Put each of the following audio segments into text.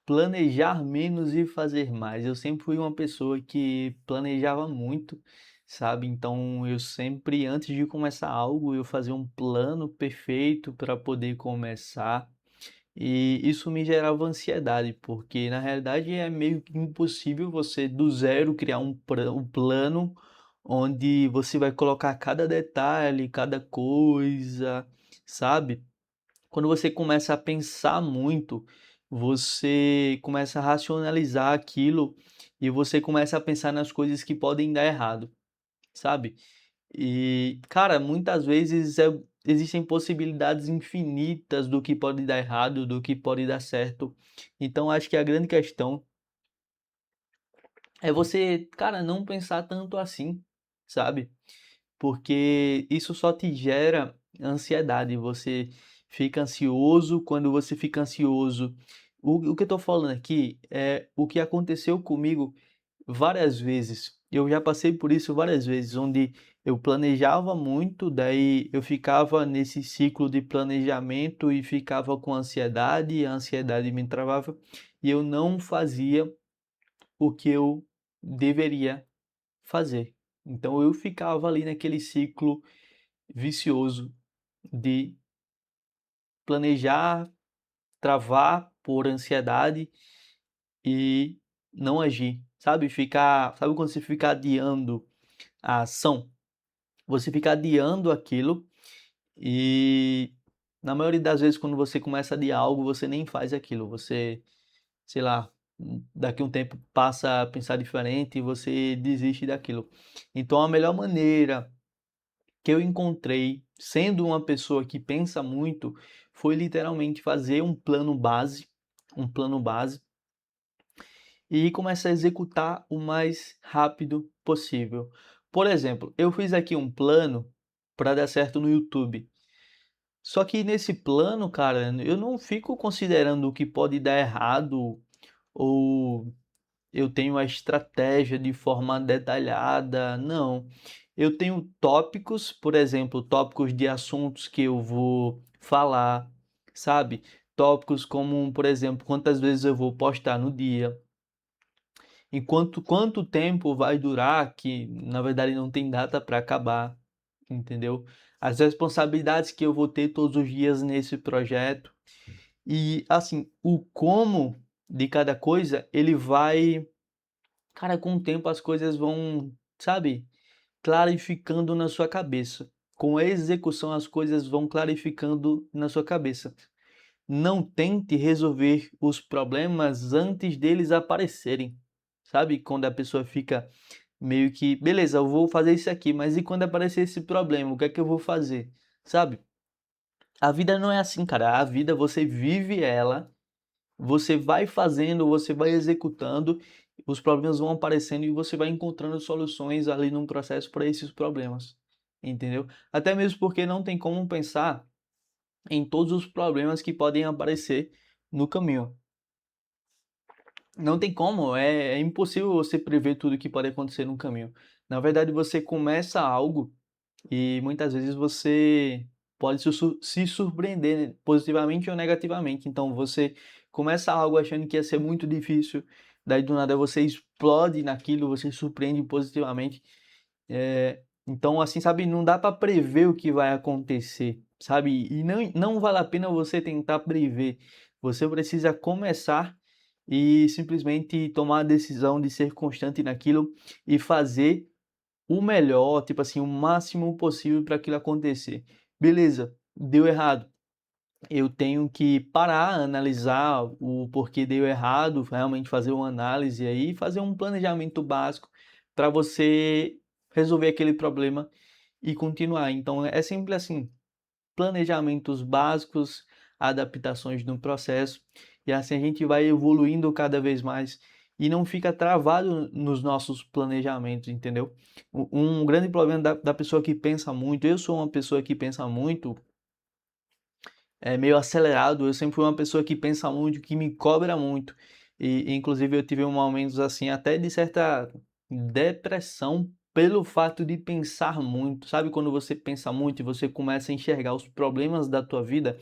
planejar menos e fazer mais. Eu sempre fui uma pessoa que planejava muito, sabe? Então eu sempre, antes de começar algo, eu fazia um plano perfeito para poder começar. E isso me gerava ansiedade, porque na realidade é meio que impossível você do zero criar um plano onde você vai colocar cada detalhe, cada coisa, sabe? Quando você começa a pensar muito, você começa a racionalizar aquilo e você começa a pensar nas coisas que podem dar errado, sabe? E, cara, muitas vezes existem possibilidades infinitas do que pode dar errado, do que pode dar certo. Então, acho que a grande questão é você, cara, não pensar tanto assim, sabe? Porque isso só te gera ansiedade. Você fica ansioso. Quando você fica ansioso, o que eu tô falando aqui é o que aconteceu comigo várias vezes. Eu já passei por isso várias vezes, onde eu planejava muito, daí eu ficava nesse ciclo de planejamento e ficava com ansiedade, e a ansiedade me travava e eu não fazia o que eu deveria fazer. Então eu ficava ali naquele ciclo vicioso de planejar, travar por ansiedade e não agir, sabe? Sabe quando você fica adiando a ação? Você fica adiando aquilo e na maioria das vezes quando você começa a adiar algo, você nem faz aquilo. Você, sei lá, daqui a um tempo passa a pensar diferente e você desiste daquilo. Então a melhor maneira que eu encontrei, sendo uma pessoa que pensa muito, foi literalmente fazer um plano base, e começar a executar o mais rápido possível. Por exemplo, eu fiz aqui um plano para dar certo no YouTube. Só que nesse plano, cara, eu não fico considerando o que pode dar errado ou eu tenho a estratégia de forma detalhada, não. Eu tenho tópicos, por exemplo, tópicos de assuntos que eu vou falar, sabe? Tópicos como, por exemplo, quantas vezes eu vou postar no dia, quanto tempo vai durar, que na verdade não tem data para acabar, entendeu? As responsabilidades que eu vou ter todos os dias nesse projeto e assim, o como de cada coisa, ele vai, cara, com o tempo as coisas vão, sabe, clarificando na sua cabeça. Com a execução as coisas vão clarificando na sua cabeça. Não tente resolver os problemas antes deles aparecerem. Sabe, quando a pessoa fica meio que, beleza, eu vou fazer isso aqui, mas e quando aparecer esse problema, o que é que eu vou fazer? Sabe? A vida não é assim, cara. A vida você vive ela, você vai fazendo, você vai executando, os problemas vão aparecendo e você vai encontrando soluções ali num processo para esses problemas. Entendeu? Até mesmo porque não tem como pensar em todos os problemas que podem aparecer no caminho. Não tem como, é impossível você prever tudo que pode acontecer no caminho. Na verdade, você começa algo e muitas vezes você pode se surpreender, né, positivamente ou negativamente. Então, você começa algo achando que ia ser muito difícil, daí do nada você explode naquilo, você surpreende positivamente. Então, assim, sabe, não dá para prever o que vai acontecer, sabe? E não vale a pena você tentar prever. Você precisa começar e simplesmente tomar a decisão de ser constante naquilo e fazer o melhor, tipo assim, o máximo possível para aquilo acontecer. Beleza, deu errado. Eu tenho que parar, analisar o porquê deu errado, realmente fazer uma análise aí, fazer um planejamento básico para você resolver aquele problema e continuar. Então é sempre assim, planejamentos básicos, adaptações no processo, e assim a gente vai evoluindo cada vez mais e não fica travado nos nossos planejamentos, entendeu? Um grande problema da pessoa que pensa muito, eu sou uma pessoa que pensa muito, é meio acelerado, eu sempre fui uma pessoa que pensa muito, que me cobra muito, e inclusive eu tive momentos assim, até de certa depressão pelo fato de pensar muito, sabe quando você pensa muito e você começa a enxergar os problemas da tua vida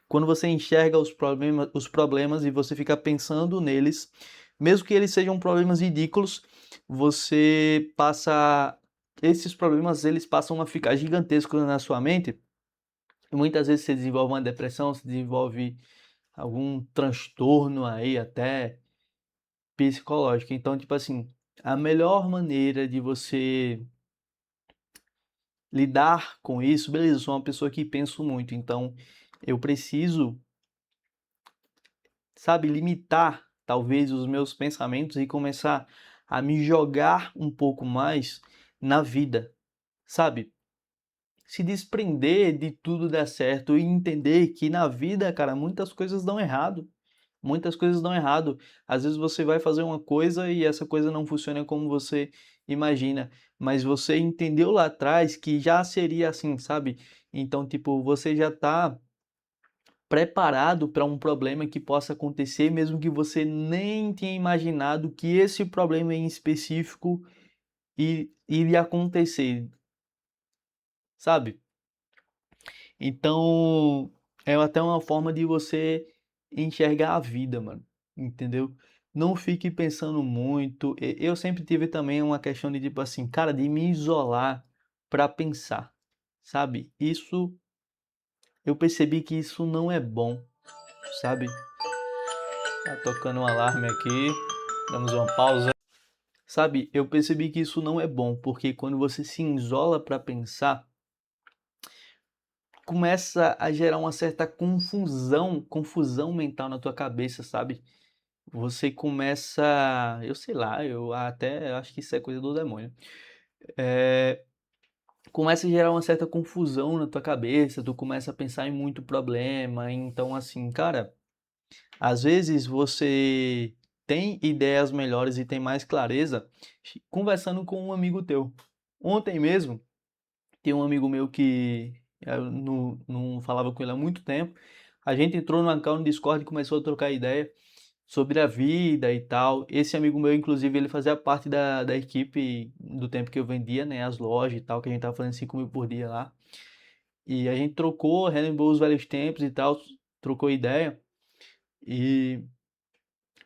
Quando você enxerga os problemas e você fica pensando neles, mesmo que eles sejam problemas ridículos, você passa esses problemas eles passam a ficar gigantescos na sua mente. E muitas vezes você desenvolve uma depressão, você desenvolve algum transtorno aí até psicológico. Então, tipo assim, a melhor maneira de você lidar com isso, beleza, eu sou uma pessoa que penso muito, então eu preciso, sabe, limitar talvez os meus pensamentos e começar a me jogar um pouco mais na vida, sabe? Se desprender de tudo dar certo e entender que na vida, cara, muitas coisas dão errado. Muitas coisas dão errado. Às vezes você vai fazer uma coisa e essa coisa não funciona como você imagina, mas você entendeu lá atrás que já seria assim, sabe? Então, tipo, você já tá preparado para um problema que possa acontecer, mesmo que você nem tenha imaginado que esse problema em específico iria acontecer, sabe? Então, é até uma forma de você enxergar a vida, mano, entendeu? Não fique pensando muito. Eu sempre tive também uma questão de tipo assim, cara, de me isolar para pensar, sabe? Isso, eu percebi que isso não é bom, sabe? Tá tocando um alarme aqui, damos uma pausa. Sabe, eu percebi que isso não é bom, porque quando você se isola para pensar, começa a gerar uma certa confusão mental na tua cabeça, sabe? Você começa, eu sei lá, eu até acho que isso é coisa do demônio. É, começa a gerar uma certa confusão na tua cabeça, tu começa a pensar em muito problema, então assim, cara, às vezes você tem ideias melhores e tem mais clareza conversando com um amigo teu. Ontem mesmo, tem um amigo meu que eu não falava com ele há muito tempo. A gente entrou no account no Discord e começou a trocar ideia sobre a vida e tal. Esse amigo meu, inclusive, ele fazia parte da equipe do tempo que eu vendia, né, as lojas e tal, que a gente tava fazendo 5 mil por dia lá. E a gente trocou, relembrou os velhos tempos e tal, trocou ideia. E,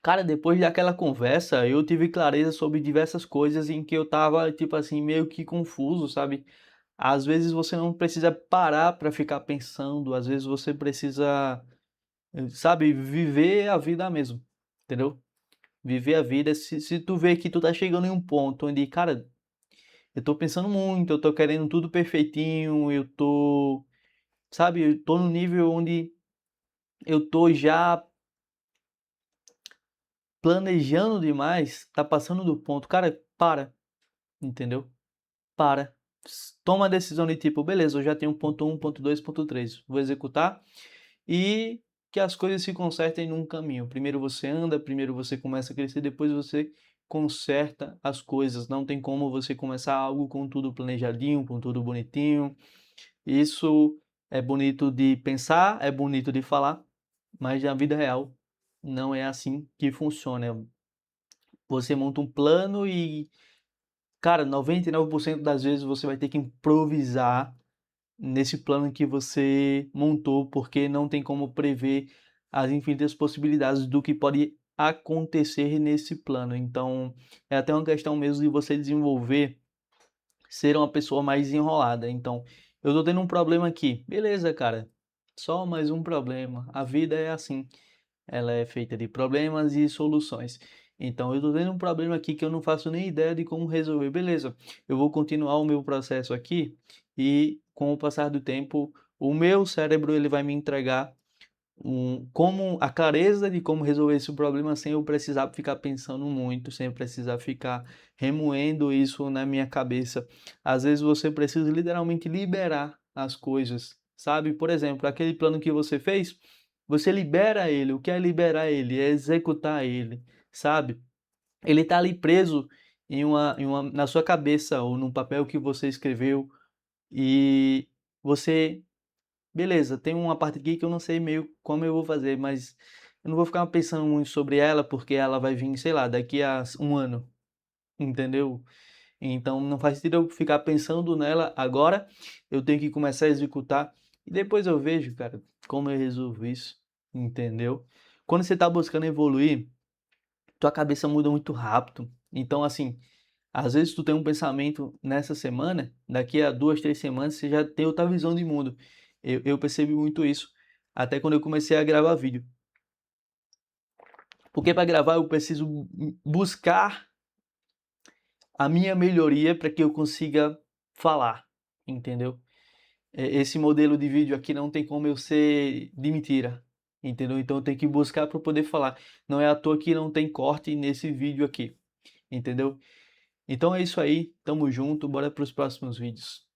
cara, depois daquela conversa, eu tive clareza sobre diversas coisas em que eu tava, tipo assim, meio que confuso, sabe? Às vezes você não precisa parar para ficar pensando, às vezes você precisa, sabe, viver a vida mesmo, entendeu? Viver a vida, se tu vê que tu tá chegando em um ponto onde, cara, eu tô pensando muito, eu tô querendo tudo perfeitinho, eu tô, sabe, eu tô no nível onde eu tô já planejando demais, tá passando do ponto, cara, para, entendeu? Para. Toma a decisão de tipo, beleza, eu já tenho ponto um, ponto 2, ponto 3, vou executar e que as coisas se consertem num caminho. Primeiro você anda, primeiro você começa a crescer, depois você conserta as coisas. Não tem como você começar algo com tudo planejadinho, com tudo bonitinho. Isso é bonito de pensar, é bonito de falar, mas na vida real não é assim que funciona. Você monta um plano e, cara, 99% das vezes você vai ter que improvisar nesse plano que você montou, porque não tem como prever as infinitas possibilidades do que pode acontecer nesse plano. Então, é até uma questão mesmo de você desenvolver, ser uma pessoa mais enrolada. Então, eu tô tendo um problema aqui. Beleza, cara. Só mais um problema. A vida é assim. Ela é feita de problemas e soluções. Então, eu tô tendo um problema aqui que eu não faço nem ideia de como resolver. Beleza, eu vou continuar o meu processo aqui e com o passar do tempo, o meu cérebro ele vai me entregar como a clareza de como resolver esse problema sem eu precisar ficar pensando muito, sem eu precisar ficar remoendo isso na minha cabeça. Às vezes você precisa literalmente liberar as coisas, sabe? Por exemplo, aquele plano que você fez, você libera ele. O que é liberar ele? É executar ele, sabe? Ele está ali preso na sua cabeça ou num papel que você escreveu e você beleza, tem uma parte aqui que eu não sei meio como eu vou fazer, mas eu não vou ficar pensando muito sobre ela, porque ela vai vir, sei lá, daqui a um ano, entendeu? Então não faz sentido eu ficar pensando nela agora, eu tenho que começar a executar e depois eu vejo, cara, como eu resolvo isso, entendeu? Quando você tá buscando evoluir, tua cabeça muda muito rápido. Então, assim, às vezes tu tem um pensamento nessa semana, daqui a 2, 3 semanas você já tem outra visão de mundo. Eu percebi muito isso, até quando eu comecei a gravar vídeo. Porque para gravar eu preciso buscar a minha melhoria para que eu consiga falar, entendeu? Esse modelo de vídeo aqui não tem como eu ser de mentira, entendeu? Então eu tenho que buscar para poder falar. Não é à toa que não tem corte nesse vídeo aqui, entendeu? Então é isso aí, tamo junto, bora para os próximos vídeos.